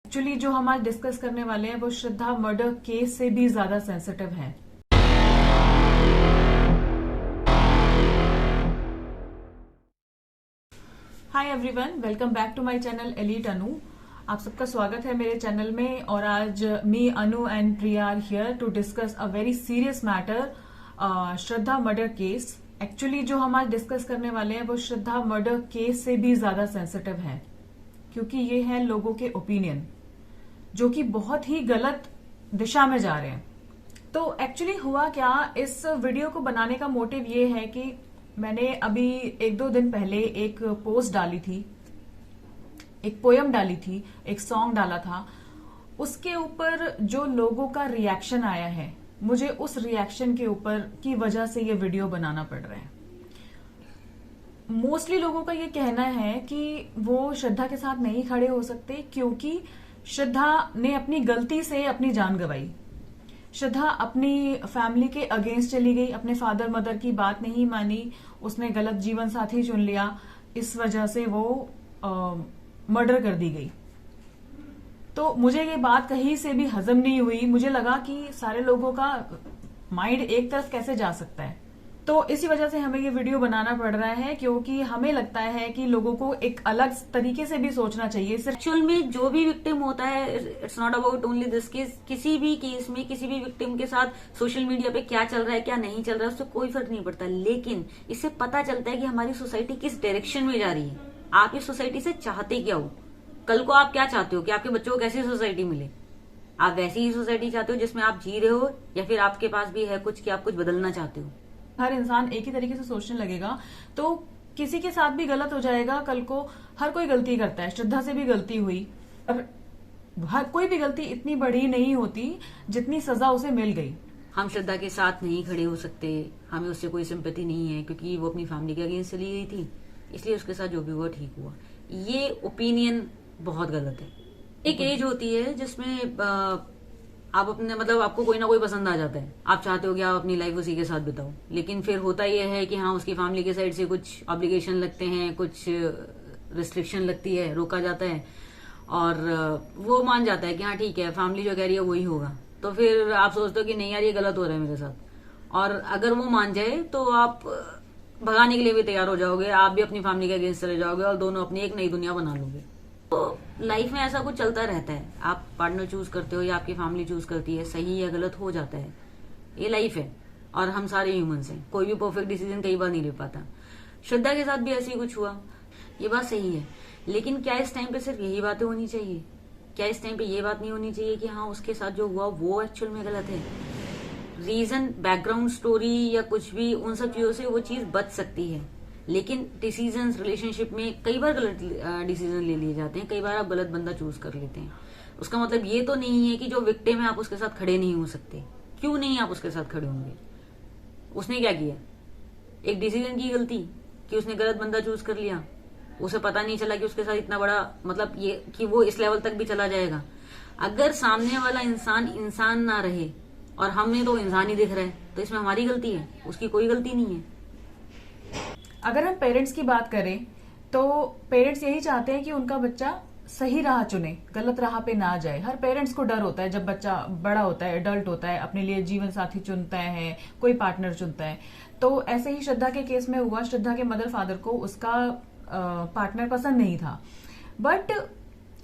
Actually जो हम आज डिस्कस करने वाले हैं वो श्रद्धा मर्डर केस से भी ज्यादा सेंसिटिव है। Hi everyone, welcome back to my channel Elite Anu. आप सबका स्वागत है मेरे चैनल में। और आज me Anu and Priya are here to discuss a very serious matter, Shraddha murder case. Actually जो हम आज डिस्कस करने वाले हैं वो श्रद्धा मर्डर केस से भी ज्यादा सेंसिटिव है, क्योंकि ये है लोगों के ओपिनियन जो कि बहुत ही गलत दिशा में जा रहे हैं। तो एक्चुअली हुआ क्या, इस वीडियो को बनाने का मोटिव ये है कि मैंने अभी एक दो दिन पहले एक पोस्ट डाली थी, एक पोयम डाली थी, एक सॉन्ग डाला था। उसके ऊपर जो लोगों का रिएक्शन आया है, मुझे उस रिएक्शन के ऊपर की वजह से ये वीडियो बनाना पड़ रहा है। मोस्टली लोगों का ये कहना है कि वो श्रद्धा के साथ नहीं खड़े हो सकते क्योंकि श्रद्धा ने अपनी गलती से अपनी जान गंवाई। श्रद्धा अपनी फैमिली के अगेंस्ट चली गई, अपने फादर मदर की बात नहीं मानी, उसने गलत जीवन साथी चुन लिया, इस वजह से वो मर्डर कर दी गई। तो मुझे ये बात कहीं से भी हजम नहीं हुई। मुझे लगा कि सारे लोगों का माइंड एक तरफ कैसे जा सकता है। तो इसी वजह से हमें ये वीडियो बनाना पड़ रहा है, क्योंकि हमें लगता है कि लोगों को एक अलग तरीके से भी सोचना चाहिए। एक्चुअल में जो भी विक्टिम होता है, it's not about only this case. किसी भी केस में किसी भी विक्टिम के साथ सोशल मीडिया पे क्या चल रहा है क्या नहीं चल रहा है उससे कोई फर्क नहीं पड़ता, लेकिन इससे पता चलता है कि हमारी सोसाइटी किस डायरेक्शन में जा रही है। आप इस सोसाइटी से चाहते क्या हो, कल को आप क्या चाहते हो कि आपके बच्चों को कैसी सोसाइटी मिले। आप वैसी ही सोसाइटी चाहते हो जिसमें आप जी रहे हो, या फिर आपके पास भी है कुछ कि आप कुछ बदलना चाहते हो। हर इंसान एक ही तरीके से सोचने लगेगा तो किसी के साथ भी गलत हो जाएगा। कल को हर कोई गलती करता है, श्रद्धा से भी गलती हुई, और हर कोई भी गलती इतनी बड़ी नहीं होती जितनी सजा उसे मिल गई। हम श्रद्धा के साथ नहीं खड़े हो सकते, हमें उससे कोई सिंपैथी नहीं है क्योंकि वो अपनी फैमिली के अगेंस्ट चली गई थी, इसलिए उसके साथ जो भी हुआ ठीक हुआ। ये ओपिनियन बहुत गलत है। एक एज होती है जिसमें आप अपने मतलब आपको कोई ना कोई पसंद आ जाता है, आप चाहते हो कि आप अपनी लाइफ उसी के साथ बिताओ, लेकिन फिर होता यह है कि हाँ उसकी फैमिली के साइड से कुछ ऑब्लिगेशन लगते हैं, कुछ रिस्ट्रिक्शन लगती है, रोका जाता है, और वो मान जाता है कि हाँ ठीक है फैमिली जो कह रही है वही होगा। तो फिर आप सोचते हो कि नहीं यार ये गलत हो रहा है मेरे साथ, और अगर वो मान जाए तो आप भगाने के लिए भी तैयार हो जाओगे, आप भी अपनी फैमिली के अगेंस्ट चले जाओगे और दोनों अपनी एक नई दुनिया बना लोगे। तो लाइफ में ऐसा कुछ चलता रहता है, आप पार्टनर चूज करते हो या आपकी फैमिली चूज करती है, सही या गलत हो जाता है, ये लाइफ है और हम सारे ह्यूमंस हैं, कोई भी परफेक्ट डिसीजन कई बार नहीं ले पाता। श्रद्धा के साथ भी ऐसे ही कुछ हुआ, ये बात सही है, लेकिन क्या इस टाइम पे सिर्फ यही बातें होनी चाहिए? क्या इस टाइम पे ये बात नहीं होनी चाहिए कि हाँ उसके साथ जो हुआ वो एक्चुअल में गलत है? रीजन, बैकग्राउंड स्टोरी या कुछ भी, उन सब चीजों से वो चीज बच सकती है, लेकिन डिसीजंस रिलेशनशिप में कई बार गलत डिसीजन ले लिए जाते हैं, कई बार आप गलत बंदा चूज कर लेते हैं। उसका मतलब ये तो नहीं है कि जो विक्टिम है आप उसके साथ खड़े नहीं हो सकते। क्यों नहीं आप उसके साथ खड़े होंगे? उसने क्या किया? एक डिसीजन की गलती कि उसने गलत बंदा चूज कर लिया, उसे पता नहीं चला कि उसके साथ इतना बड़ा मतलब ये कि वो इस लेवल तक भी चला जाएगा। अगर सामने वाला इंसान इंसान ना रहे और हमें तो इंसान ही दिख रहा है, तो इसमें हमारी गलती है, उसकी कोई गलती नहीं है। अगर हम पेरेंट्स की बात करें तो पेरेंट्स यही चाहते हैं कि उनका बच्चा सही राह चुने, गलत राह पे ना जाए। हर पेरेंट्स को डर होता है जब बच्चा बड़ा होता है, एडल्ट होता है, अपने लिए जीवन साथी चुनता है, कोई पार्टनर चुनता है। तो ऐसे ही श्रद्धा के केस में हुआ। श्रद्धा के मदर फादर को उसका पार्टनर पसंद नहीं था, बट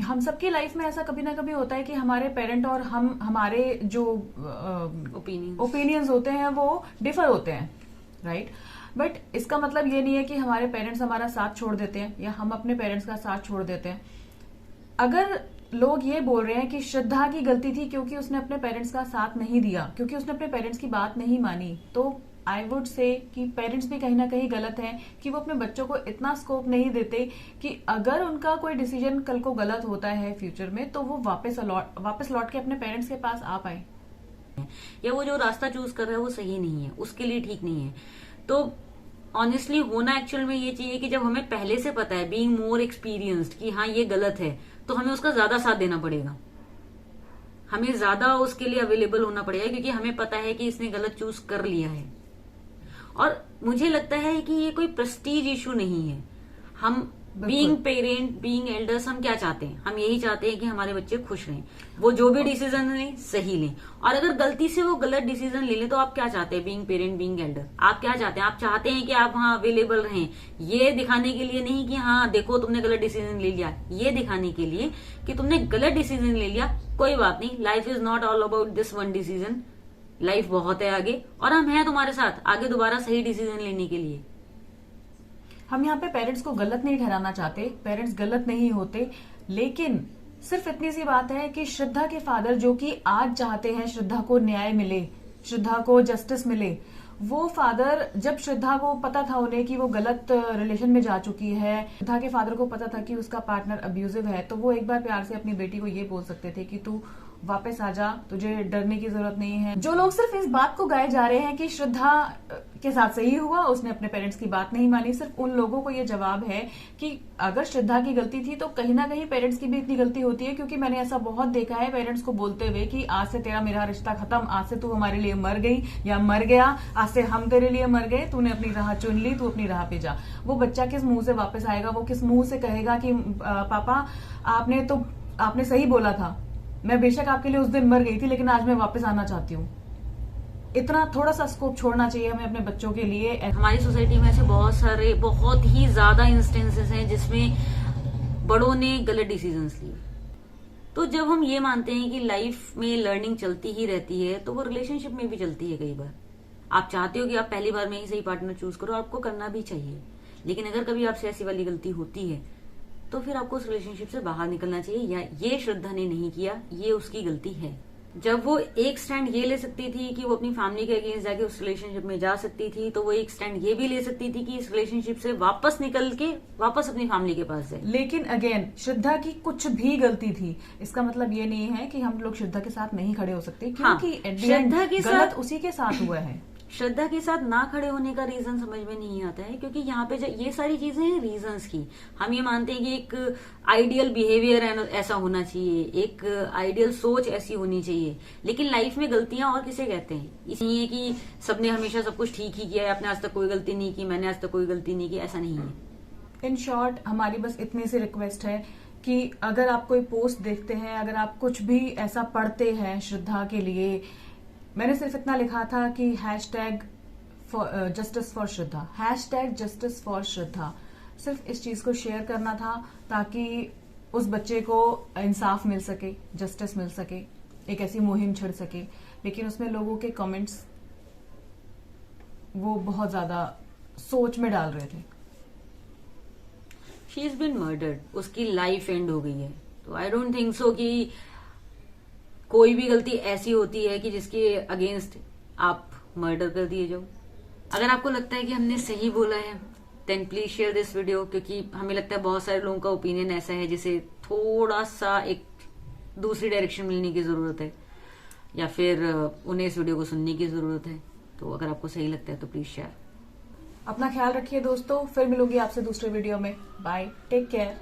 हम सबकी लाइफ में ऐसा कभी ना कभी होता है कि हमारे पेरेंट और हमारे जो ओपिनियंस होते हैं वो डिफर होते हैं, राइट? बट इसका मतलब ये नहीं है कि हमारे पेरेंट्स हमारा साथ छोड़ देते हैं या हम अपने पेरेंट्स का साथ छोड़ देते हैं। अगर लोग ये बोल रहे हैं कि श्रद्धा की गलती थी क्योंकि उसने अपने पेरेंट्स का साथ नहीं दिया, क्योंकि उसने अपने पेरेंट्स की बात नहीं मानी, तो आई वुड से कि पेरेंट्स भी कहीं ना कहीं गलत हैं कि वो अपने बच्चों को इतना स्कोप नहीं देते कि अगर उनका कोई डिसीजन कल को गलत होता है फ्यूचर में तो वो वापस लौट के अपने पेरेंट्स के पास आ पाए। या वो जो रास्ता चूज कर रहा है वो सही नहीं है, उसके लिए ठीक नहीं है। तो ऑनेस्टली होना एक्चुअल में ये चाहिए कि जब हमें पहले से पता है, बीइंग मोर एक्सपीरियंस्ड, कि हाँ ये गलत है, तो हमें उसका ज्यादा साथ देना पड़ेगा, हमें ज्यादा उसके लिए अवेलेबल होना पड़ेगा, क्योंकि हमें पता है कि इसने गलत चूज कर लिया है। और मुझे लगता है कि ये कोई प्रेस्टीज इशू नहीं है। हम बीइंग पेरेंट, बीइंग एल्डर्स, हम क्या चाहते हैं? हम यही चाहते हैं कि हमारे बच्चे खुश रहें, वो जो भी डिसीजन लें सही लें। और अगर गलती से वो गलत डिसीजन ले लें तो आप क्या चाहते हैं? बीइंग पेरेंट, बीइंग एल्डर, आप क्या चाहते हैं? आप चाहते हैं कि आप वहां अवेलेबल रहें, ये दिखाने के लिए नहीं कि हाँ देखो तुमने गलत डिसीजन ले लिया, ये दिखाने के लिए कि तुमने गलत डिसीजन ले लिया, कोई बात नहीं, life is not all about this one decision, life बहुत है आगे, और हम हैं तुम्हारे साथ आगे दोबारा सही डिसीजन लेने के लिए। हम यहाँ पे पेरेंट्स को गलत नहीं ठहराना चाहते, पेरेंट्स गलत नहीं होते, लेकिन सिर्फ इतनी सी बात है कि श्रद्धा के फादर जो कि आज चाहते हैं श्रद्धा को न्याय मिले, श्रद्धा को जस्टिस मिले, वो फादर जब श्रद्धा को पता था उन्हें कि वो गलत रिलेशन में जा चुकी है, श्रद्धा के फादर को पता था कि उसका पार्टनर अब्यूजिव है, तो वो एक बार प्यार से अपनी बेटी को ये बोल सकते थे कि तू वापस आ जा, तुझे डरने की जरूरत नहीं है। जो लोग सिर्फ इस बात को गाए जा रहे हैं कि श्रद्धा के साथ सही हुआ, उसने अपने पेरेंट्स की बात नहीं मानी, सिर्फ उन लोगों को ये जवाब है कि अगर श्रद्धा की गलती थी तो कहीं ना कहीं पेरेंट्स की भी इतनी गलती होती है, क्योंकि मैंने ऐसा बहुत देखा है पेरेंट्स को बोलते हुए कि आज से तेरा मेरा रिश्ता खत्म, आज से तू हमारे लिए मर गई या मर गया, आज से हम तेरे लिए मर गए, तूने अपनी राह चुन ली, तू अपनी राह पे जा। वो बच्चा किस मुंह से वापस आएगा? वो किस मुंह से कहेगा कि पापा आपने सही बोला था, मैं बेशक आपके लिए उस दिन मर गई थी लेकिन आज मैं वापस आना चाहती हूँ। इतना थोड़ा सा स्कोप छोड़ना चाहिए हमें अपने बच्चों के लिए। हमारी सोसाइटी में ऐसे बहुत सारे, बहुत ही ज्यादा इंस्टेंसेस हैं जिसमें बड़ों ने गलत डिसीजंस लिए। तो जब हम ये मानते हैं कि लाइफ में लर्निंग चलती ही रहती है, तो वो रिलेशनशिप में भी चलती है। कई बार आप चाहते हो कि आप पहली बार में ही सही पार्टनर चूज करो, आपको करना भी चाहिए, लेकिन अगर कभी आपसे ऐसी वाली गलती होती है तो फिर आपको उस रिलेशनशिप से बाहर निकलना चाहिए। या ये श्रद्धा ने नहीं किया, ये उसकी गलती है। जब वो एक स्टैंड ये ले सकती थी कि वो अपनी फैमिली के अगेंस्ट जाके उस रिलेशनशिप में जा सकती थी, तो वो एक स्टैंड ये भी ले सकती थी कि इस रिलेशनशिप से वापस निकल के वापस अपनी फैमिली के पास जाए। लेकिन अगेन, श्रद्धा की कुछ भी गलती थी, इसका मतलब ये नहीं है कि हम लोग श्रद्धा के साथ नहीं खड़े हो सकते, क्योंकि श्रद्धा के गलत साथ उसी के साथ हुआ है। श्रद्धा के साथ ना खड़े होने का रीजन समझ में नहीं आता है, क्योंकि यहाँ पे ये सारी चीजें हैं रीजंस की। हम ये मानते हैं कि एक आइडियल बिहेवियर ऐसा होना चाहिए, एक आइडियल सोच ऐसी होनी चाहिए, लेकिन लाइफ में गलतियां और किसे कहते हैं? इसलिए कि सबने हमेशा सब कुछ ठीक ही किया है, आपने आज तक कोई गलती नहीं की, मैंने आज तक कोई गलती नहीं की, ऐसा नहीं है। इन शॉर्ट, हमारी बस इतनी सी रिक्वेस्ट है कि अगर आप कोई पोस्ट देखते हैं, अगर आप कुछ भी ऐसा पढ़ते हैं श्रद्धा के लिए, मैंने सिर्फ इतना लिखा था कि hashtag justice for Shraddha, hashtag justice for Shraddha, सिर्फ इस चीज को शेयर करना था ताकि उस बच्चे को इंसाफ मिल सके, जस्टिस मिल सके, एक ऐसी मुहिम छिड़ सके। लेकिन उसमें लोगों के कमेंट्स वो बहुत ज्यादा सोच में डाल रहे थे। शी इज बीन मर्डर्ड, उसकी लाइफ एंड हो गई है, तो आई डोंट थिंक सो कि कोई भी गलती ऐसी होती है कि जिसके अगेंस्ट आप मर्डर कर दिए जाओ। अगर आपको लगता है कि हमने सही बोला है, then please share this video, क्योंकि हमें लगता है बहुत सारे लोगों का ओपिनियन ऐसा है जिसे थोड़ा सा एक दूसरी डायरेक्शन मिलने की जरूरत है, या फिर उन्हें इस वीडियो को सुनने की जरूरत है। तो अगर आपको सही लगता है तो प्लीज शेयर। अपना ख्याल रखिए दोस्तों, फिर मिलूंगी आपसे दूसरे वीडियो में। Bye, take care.